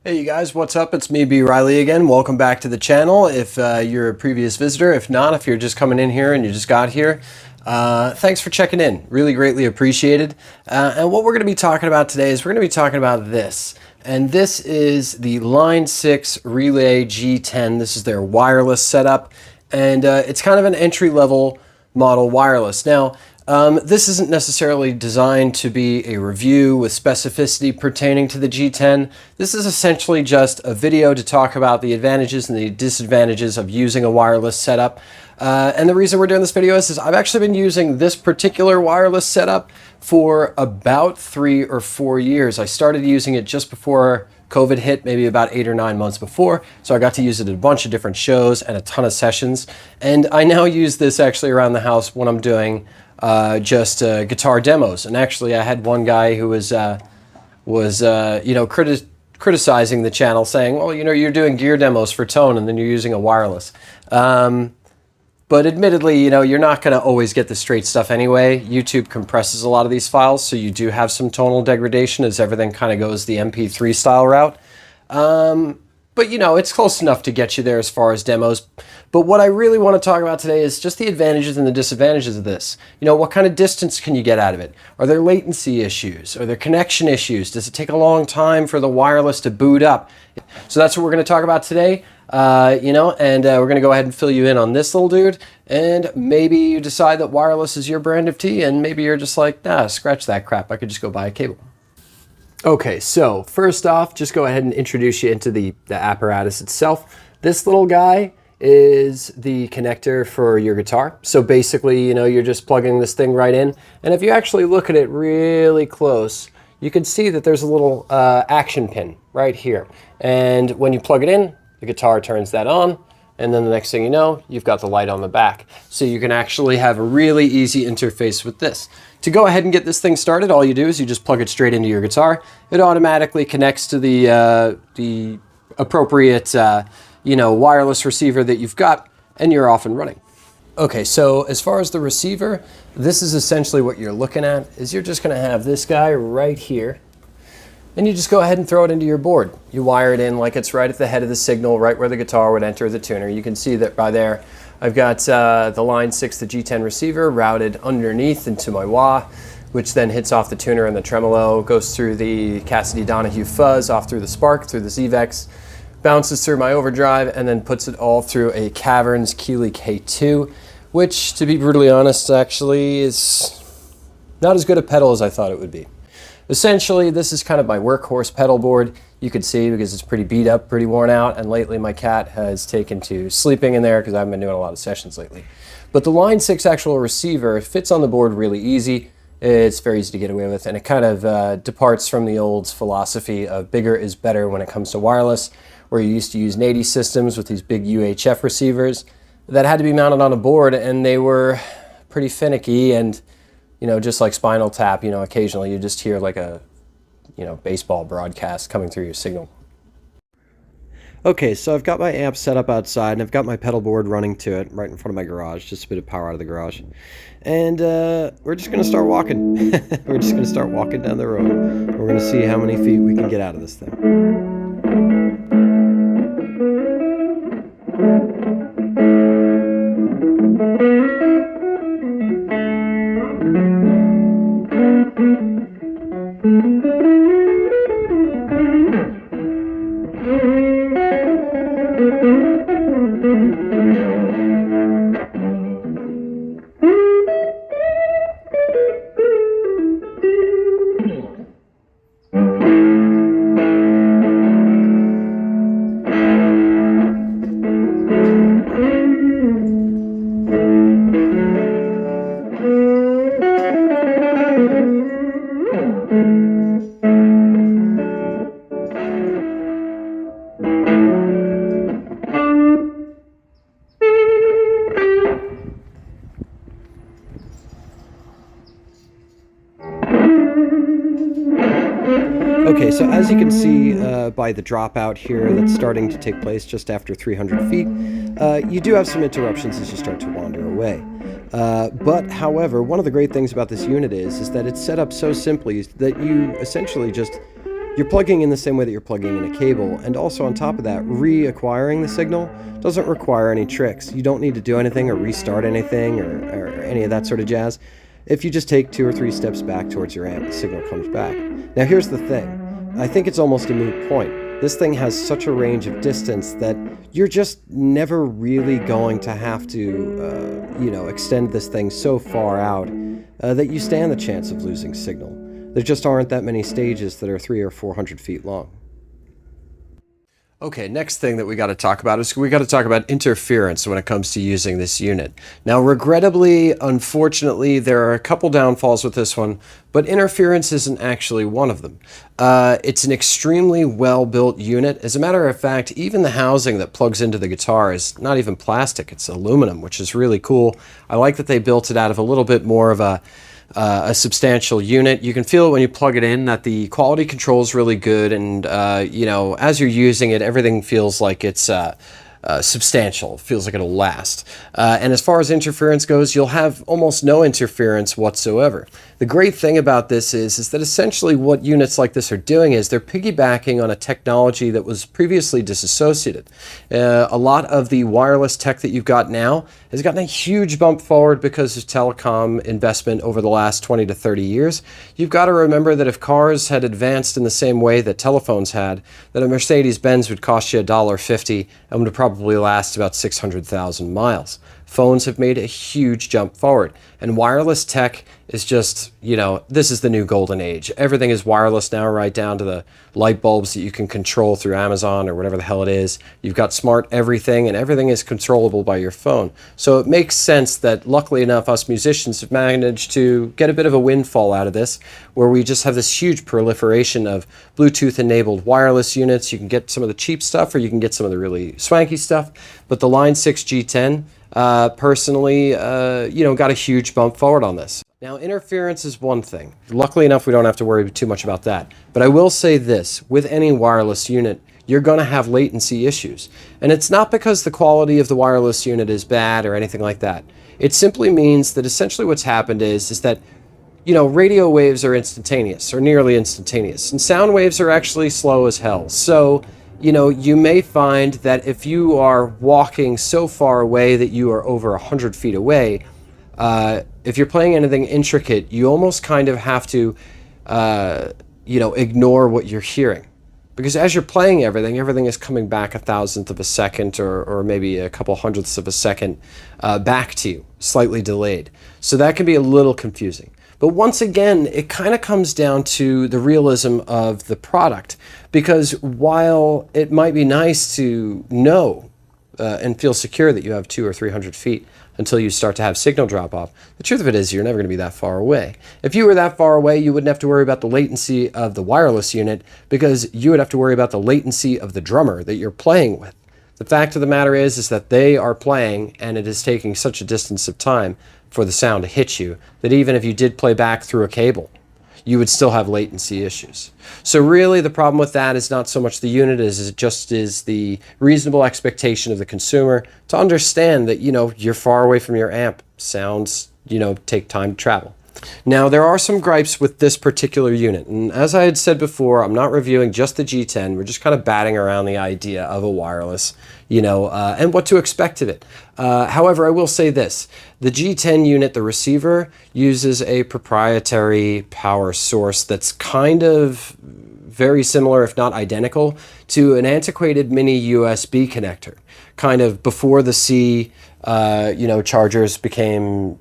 Hey you guys, what's up? It's me, B. Riley again. Welcome back to the channel. If you're a previous visitor, if not, if you're just coming in here and you just got here, thanks for checking in. Really greatly appreciated. And what we're going to be talking about today is we're going to be talking about this. And this is the Line 6 Relay G10. This is their wireless setup. And it's kind of an entry-level model wireless. Now, this isn't necessarily designed to be a review with specificity pertaining to the G10. This is essentially just a video to talk about the advantages and the disadvantages of using a wireless setup. And the reason we're doing this video is I've actually been using this particular wireless setup for about 3 or 4 years. I started using it just before COVID hit, maybe about 8 or 9 months before. So I got to use it at a bunch of different shows and a ton of sessions. And I now use this actually around the house when I'm doing just guitar demos. And actually I had one guy who was criticizing the channel, saying, well, you're doing gear demos for tone and then you're using a wireless. But admittedly, you're not going to always get the straight stuff anyway. YouTube compresses a lot of these files, so you do have some tonal degradation as everything kind of goes the MP3 style route. But it's close enough to get you there as far as demos. But what I really want to talk about today is just the advantages and the disadvantages of this. What kind of distance can you get out of it? Are there latency issues? Are there connection issues? Does it take a long time for the wireless to boot up? So that's what we're going to talk about today. We're going to go ahead and fill you in on this little dude. And maybe you decide that wireless is your brand of tea, and maybe you're just like, nah, scratch that crap. I could just go buy a cable. Okay, so first off, just go ahead and introduce you into the apparatus itself. This little guy is the connector for your guitar. So basically, you're just plugging this thing right in. And if you actually look at it really close, you can see that there's a little action pin right here. And when you plug it in, the guitar turns that on. And then the next thing you know, you've got the light on the back. So you can actually have a really easy interface with this. To go ahead and get this thing started, all you do is you just plug it straight into your guitar. It automatically connects to the appropriate wireless receiver that you've got, and you're off and running. Okay, so as far as the receiver, this is essentially what you're looking at, is you're just gonna have this guy right here, and you just go ahead and throw it into your board. You wire it in like it's right at the head of the signal, right where the guitar would enter the tuner. You can see that by there, I've got the Line 6, the G10 receiver, routed underneath into my wah, which then hits off the tuner and the tremolo, goes through the Cassidy Donahue fuzz, off through the Spark, through the ZVEX, bounces through my overdrive, and then puts it all through a Caverns Keeley K2, which, to be brutally honest, actually is not as good a pedal as I thought it would be. Essentially, this is kind of my workhorse pedal board. You can see because it's pretty beat up, pretty worn out, and lately my cat has taken to sleeping in there because I haven't been doing a lot of sessions lately. But the Line 6 actual receiver fits on the board really easy. It's very easy to get away with, and it kind of departs from the old philosophy of bigger is better when it comes to wireless, where you used to use 80 systems with these big UHF receivers that had to be mounted on a board, and they were pretty finicky, and just like Spinal Tap, occasionally you just hear like a baseball broadcast coming through your signal. Okay, so I've got my amp set up outside, and I've got my pedal board running to it right in front of my garage, just a bit of power out of the garage. And we're just going to start walking. We're just going to start walking down the road. We're going to see how many feet we can get out of this thing. Okay, so as you can see by the dropout here that's starting to take place just after 300 feet, you do have some interruptions as you start to wander away. But however, one of the great things about this unit is that it's set up so simply that you essentially just You're plugging in the same way that you're plugging in a cable, and also on top of that, reacquiring the signal doesn't require any tricks. You don't need to do anything or restart anything or any of that sort of jazz. If you just take 2 or 3 steps back towards your amp, the signal comes back. Now here's the thing. I think it's almost a moot point. This thing has such a range of distance that you're just never really going to have to, extend this thing so far out that you stand the chance of losing signal. There just aren't that many stages that are 300 or 400 feet long. Okay, next thing that we got to talk about is we got to talk about interference when it comes to using this unit. Now, regrettably, unfortunately, there are a couple downfalls with this one, but interference isn't actually one of them. It's an extremely well-built unit. As a matter of fact, even the housing that plugs into the guitar is not even plastic, it's aluminum, which is really cool. I like that they built it out of a little bit more of a substantial unit. You can feel it when you plug it in that the quality control is really good, and as you're using it, everything feels like it's substantial. It feels like it'll last. And as far as interference goes, you'll have almost no interference whatsoever. The great thing about this is that essentially what units like this are doing is they're piggybacking on a technology that was previously disassociated. A lot of the wireless tech that you've got now has gotten a huge bump forward because of telecom investment over the last 20 to 30 years. You've got to remember that if cars had advanced in the same way that telephones had, that a Mercedes-Benz would cost you $1.50 and would probably last about 600,000 miles. Phones have made a huge jump forward, and wireless tech is just, this is the new golden age. Everything is wireless now, right down to the light bulbs that you can control through Amazon or whatever the hell it is. You've got smart everything, and everything is controllable by your phone. So it makes sense that, luckily enough, us musicians have managed to get a bit of a windfall out of this, where we just have this huge proliferation of Bluetooth-enabled wireless units. You can get some of the cheap stuff, or you can get some of the really swanky stuff, but the Line 6 G10 personally, got a huge bump forward on this. Now, interference is one thing. Luckily enough, we don't have to worry too much about that. But I will say this, with any wireless unit, you're going to have latency issues. And it's not because the quality of the wireless unit is bad or anything like that. It simply means that essentially what's happened is that, radio waves are instantaneous, or nearly instantaneous, and sound waves are actually slow as hell. So, you may find that if you are walking so far away that you are over 100 feet away, if you're playing anything intricate, you almost kind of have to, ignore what you're hearing. Because as you're playing everything is coming back 1,000th of a second or maybe a couple hundredths of a second back to you, slightly delayed. So that can be a little confusing. But once again, it kind of comes down to the realism of the product. Because while it might be nice to know and feel secure that you have 200 or 300 feet until you start to have signal drop off, the truth of it is you're never going to be that far away. If you were that far away, you wouldn't have to worry about the latency of the wireless unit, because you would have to worry about the latency of the drummer that you're playing with. The fact of the matter is that they are playing, and it is taking such a distance of time for the sound to hit you that even if you did play back through a cable, you would still have latency issues. So really the problem with that is not so much the unit as it just is the reasonable expectation of the consumer to understand that, you're far away from your amp. Sounds, take time to travel. Now, there are some gripes with this particular unit, and as I had said before, I'm not reviewing just the G10. We're just kind of batting around the idea of a wireless, and what to expect of it. However, I will say this. The G10 unit, the receiver, uses a proprietary power source that's kind of very similar, if not identical, to an antiquated mini USB connector. Kind of before the C chargers became,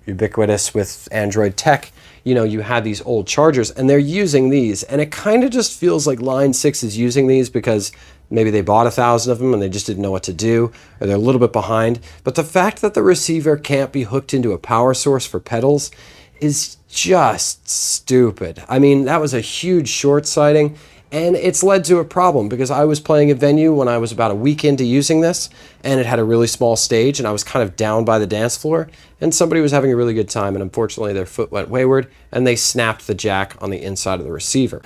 ubiquitous with Android tech, you had these old chargers, and they're using these, and it kind of just feels like Line 6 is using these because maybe they bought 1,000 of them and they just didn't know what to do, or they're a little bit behind. But the fact that the receiver can't be hooked into a power source for pedals is just stupid. I mean, that was a huge short-sighting. And it's led to a problem because I was playing a venue when I was about a week into using this, and it had a really small stage, and I was kind of down by the dance floor, and somebody was having a really good time, and unfortunately their foot went wayward and they snapped the jack on the inside of the receiver.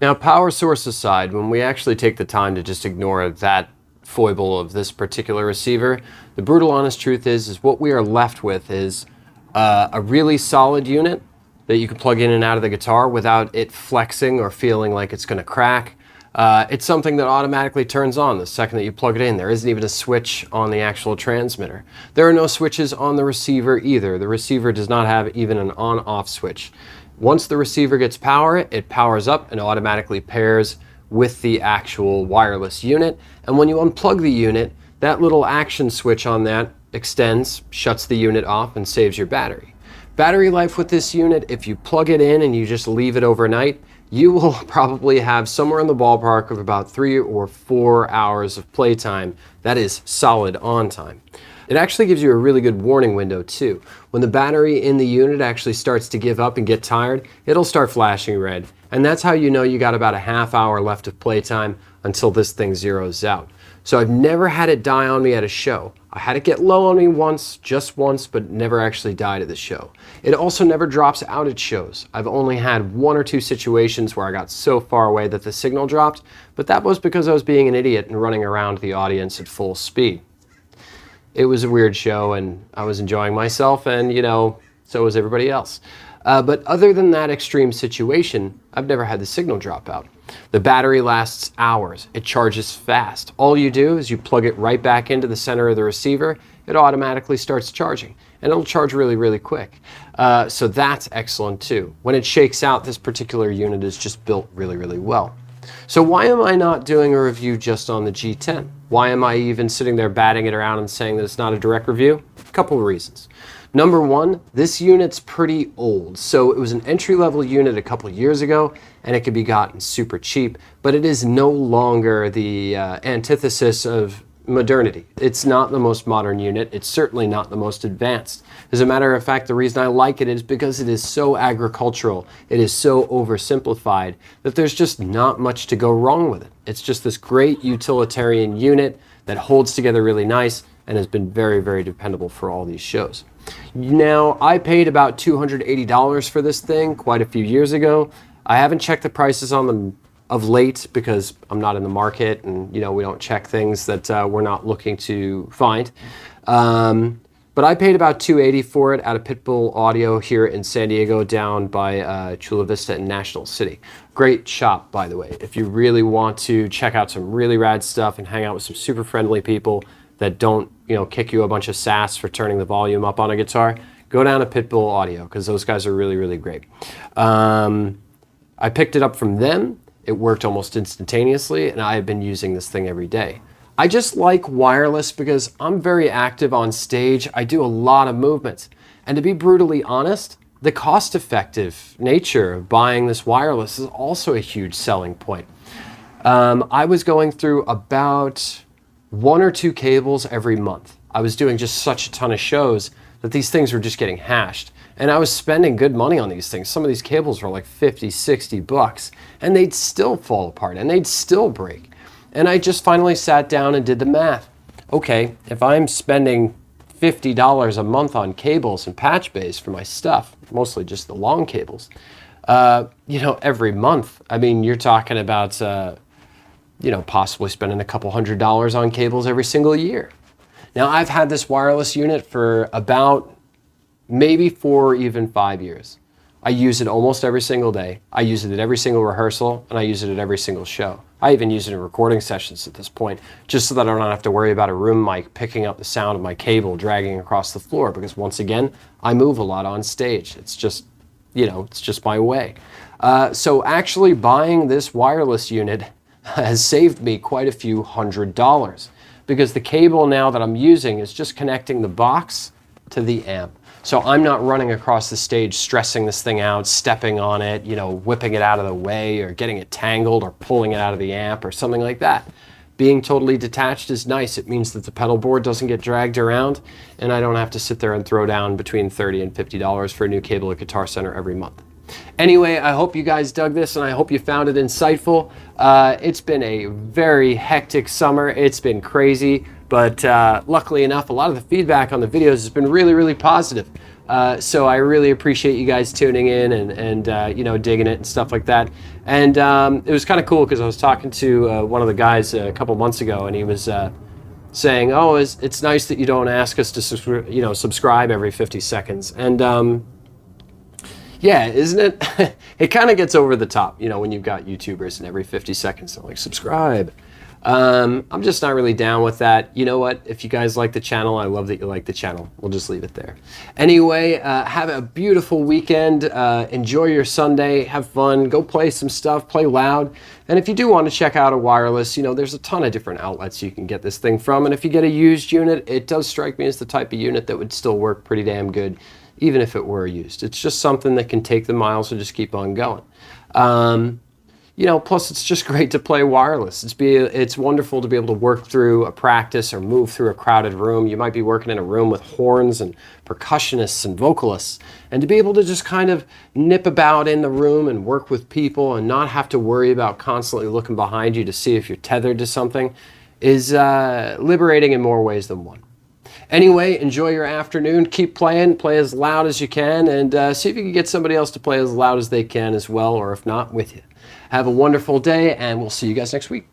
Now, power source aside, when we actually take the time to just ignore that foible of this particular receiver, the brutal honest truth is what we are left with is a really solid unit that you can plug in and out of the guitar without it flexing or feeling like it's going to crack. It's something that automatically turns on the second that you plug it in. There isn't even a switch on the actual transmitter. There are no switches on the receiver either. The receiver does not have even an on-off switch. Once the receiver gets power, it powers up and automatically pairs with the actual wireless unit. And when you unplug the unit, that little action switch on that extends, shuts the unit off, and saves your battery. Battery life with this unit, if you plug it in and you just leave it overnight, you will probably have somewhere in the ballpark of about 3 or 4 hours of playtime. That is solid on time. It actually gives you a really good warning window too. When the battery in the unit actually starts to give up and get tired, it'll start flashing red. And that's how you know you got about a half hour left of playtime until this thing zeroes out. So I've never had it die on me at a show. I had it get low on me once, just once, but never actually died at the show. It also never drops out at shows. I've only had 1 or 2 situations where I got so far away that the signal dropped, but that was because I was being an idiot and running around the audience at full speed. It was a weird show and I was enjoying myself, and you know, so was everybody else. But other than that extreme situation, I've never had the signal drop out. The battery lasts hours. It charges fast. All you do is you plug it right back into the center of the receiver. It automatically starts charging, and it'll charge really, really quick. So that's excellent too. When it shakes out, this particular unit is just built really, really well. So why am I not doing a review just on the G10? Why am I even sitting there batting it around and saying that it's not a direct review? A couple of reasons. Number one, this unit's pretty old. So it was an entry-level unit a couple years ago, and it could be gotten super cheap, but it is no longer the antithesis of modernity. It's not the most modern unit. It's certainly not the most advanced. As a matter of fact, the reason I like it is because it is so agricultural. It is so oversimplified that there's just not much to go wrong with it. It's just this great utilitarian unit that holds together really nice and has been very, very dependable for all these shows. Now, I paid about $280 for this thing quite a few years ago. I haven't checked the prices on them of late because I'm not in the market, and you know, we don't check things that we're not looking to find. But I paid about $280 for it out of Pitbull Audio here in San Diego, down by Chula Vista in National City. Great shop, by the way. If you really want to check out some really rad stuff and hang out with some super friendly people that don't, you know, kick you a bunch of sass for turning the volume up on a guitar, go down to Pitbull Audio because those guys are really, really great. I picked it up from them. It worked almost instantaneously, and I have been using this thing every day. I just like wireless because I'm very active on stage. I do a lot of movements. And to be brutally honest, the cost-effective nature of buying this wireless is also a huge selling point. I was going through about 1 or 2 cables every month. I was doing just such a ton of shows that these things were just getting hashed. And I was spending good money on these things. Some of these cables were like 50, 60 bucks, and they'd still fall apart and they'd still break. And I just finally sat down and did the math. Okay, if I'm spending $50 a month on cables and patch bays for my stuff, mostly just the long cables, you know, every month, I mean, you're talking about, you know, possibly spending a couple $100 on cables every single year. Now, I've had this wireless unit for about maybe 4 or even 5 years. I use it almost every single day. I use it at every single rehearsal, and I use it at every single show. I even use it in recording sessions at this point, just so that I don't have to worry about a room mic picking up the sound of my cable dragging across the floor, because once again, I move a lot on stage. It's just, you know, it's just my way. So actually buying this wireless unit has saved me quite a few $100s, because the cable now that I'm using is just connecting the box to the amp. So I'm not running across the stage stressing this thing out, stepping on it, you know, whipping it out of the way or getting it tangled or pulling it out of the amp or something like that. Being totally detached is nice. It means that the pedal board doesn't get dragged around, and I don't have to sit there and throw down between $30 and $50 for a new cable at Guitar Center every month. Anyway, I hope you guys dug this, and I hope you found it insightful. It's been a very hectic summer. It's been crazy. But luckily enough, a lot of the feedback on the videos has been really, really positive. So I really appreciate you guys tuning in and you know, digging it and stuff like that. And it was kind of cool because I was talking to one of the guys a couple months ago, and he was saying, "Oh, it's nice that you don't ask us to subscribe every 50 seconds." And Yeah, isn't it? It kind of gets over the top, you know, when you've got YouTubers and every 50 seconds they're like, subscribe. I'm just not really down with that. You know what? If you guys like the channel, I love that you like the channel. We'll just leave it there. Anyway, have a beautiful weekend. Enjoy your Sunday. Have fun. Go play some stuff. Play loud. And if you do want to check out a wireless, you know, there's a ton of different outlets you can get this thing from. And if you get a used unit, it does strike me as the type of unit that would still work pretty damn good, even if it were used. It's just something that can take the miles and just keep on going. You know, plus it's just great to play wireless. It's wonderful to be able to work through a practice or move through a crowded room. You might be working in a room with horns and percussionists and vocalists, and to be able to just kind of nip about in the room and work with people and not have to worry about constantly looking behind you to see if you're tethered to something is liberating in more ways than one. Anyway, enjoy your afternoon. Keep playing. Play as loud as you can, and see if you can get somebody else to play as loud as they can as well, or if not, with you. Have a wonderful day, and we'll see you guys next week.